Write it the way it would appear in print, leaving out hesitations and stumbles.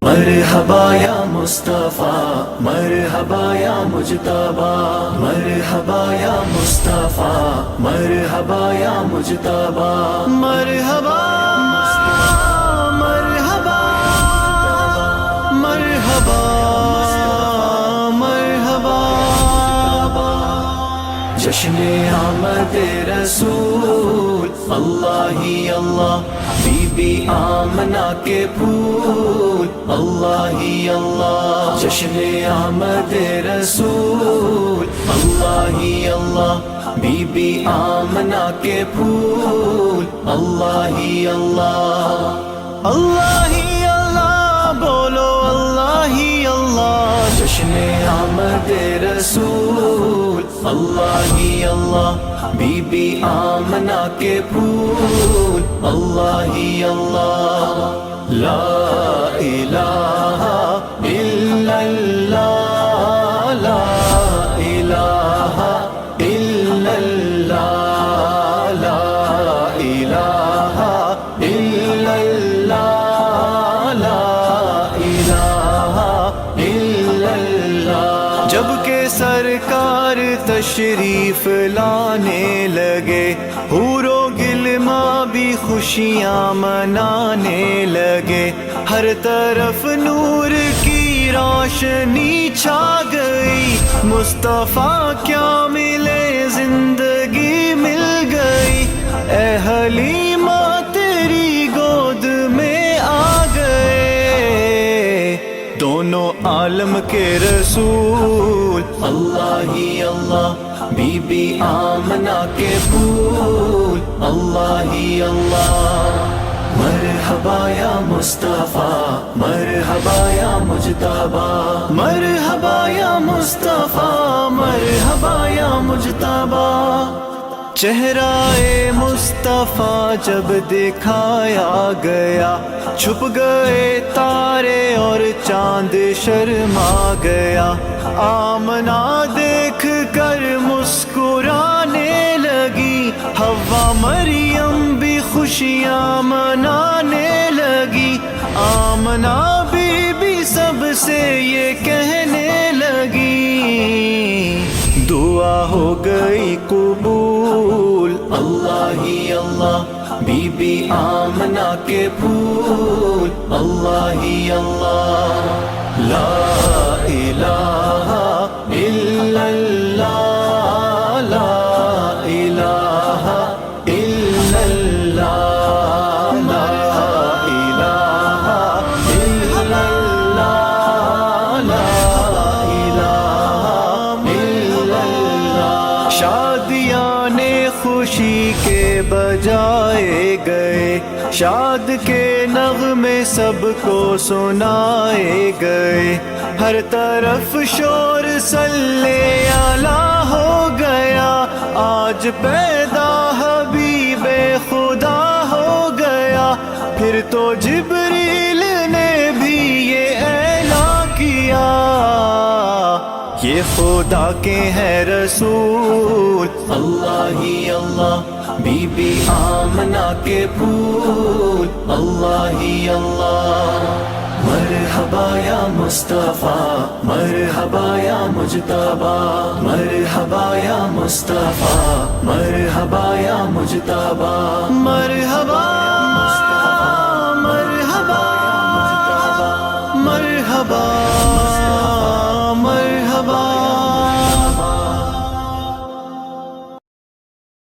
مرحبا یا مصطفیٰ، مرحبا یا مجتبی، مرحبا یا مصطفیٰ، مرحبا یا مجتبی، مرحبا مرحبا مرحبا مرحبا۔ جشن آمد رسول، اللہ ہی اللہ، بی بی آمنہ کے پھول، اللہ ہی اللہ۔ جشن آمد رسول، اللہ ہی اللہ، بی بی آمنہ کے پھول، اللہ ہی اللہ۔ اللہ ہی اللہ، بولو اللہ ہی اللہ۔ جشن آمد رسول، اللہ ہی اللہ، بی بی آمنہ کے پھول، اللہ ہی اللہ۔ لا الہ الا اللہ، لا الہ الا اللہ، لا الہ الا اللہ، لا الہ الا اللہ۔ جب کہ سرکار تشریف لانے لگے، حور و غلماں بھی خوشیاں منانے لگے، ہر طرف نور کی روشنی چھا گئی، مصطفیٰ کیا ملے زندگی مل گئی، اے حلیمہ تیری گود میں آ گئے دونوں عالم کے رسول، اللہ ہی اللہ، بی بی آمنہ کے پھول، اللہ ہی اللہ۔ مرحبا یا مصطفیٰ، مرحبا یا مجتبی، مرحبا یا مصطفیٰ، مرحبا یا مجتبی۔ چہرہ مصطفیٰ جب دکھایا گیا، چھپ گئے تارے اور چاند شرما گیا، آمنہ دیکھ کر مسکرانے لگی، حوا مریم بھی خوشیاں منانے لگی، آمنہ بی بی سب سے یہ کہنے لگی، دعا ہو گئی قبول، اللہ ہی اللہ، بی بی آمنہ کے پھول، اللہ ہی اللہ۔ لا الہ الا اللہ، لا الہ الا اللہ، لا الہ الا اللہ، لا الہ الا اللہ۔ شادیاں خوشی کے بجائے گئے، شاد کے نغمے سب کو سنائے گئے، ہر طرف شور صلی اللہ ہو گیا، آج پیدا حبیب خدا ہو گیا، پھر تو جبریل نے بھی یہ اعلان کیا، یہ خدا کے ہیں رسول، اللہ ہی اللہ، بی بی آمنہ کے پھول، اللہ ہی اللہ۔ مرحبا یا مصطفیٰ، مرحبا یا مجتبی، مرحبا یا مصطفیٰ، مرحبا یا مجتبی، مرحبا مرحبا مرحبا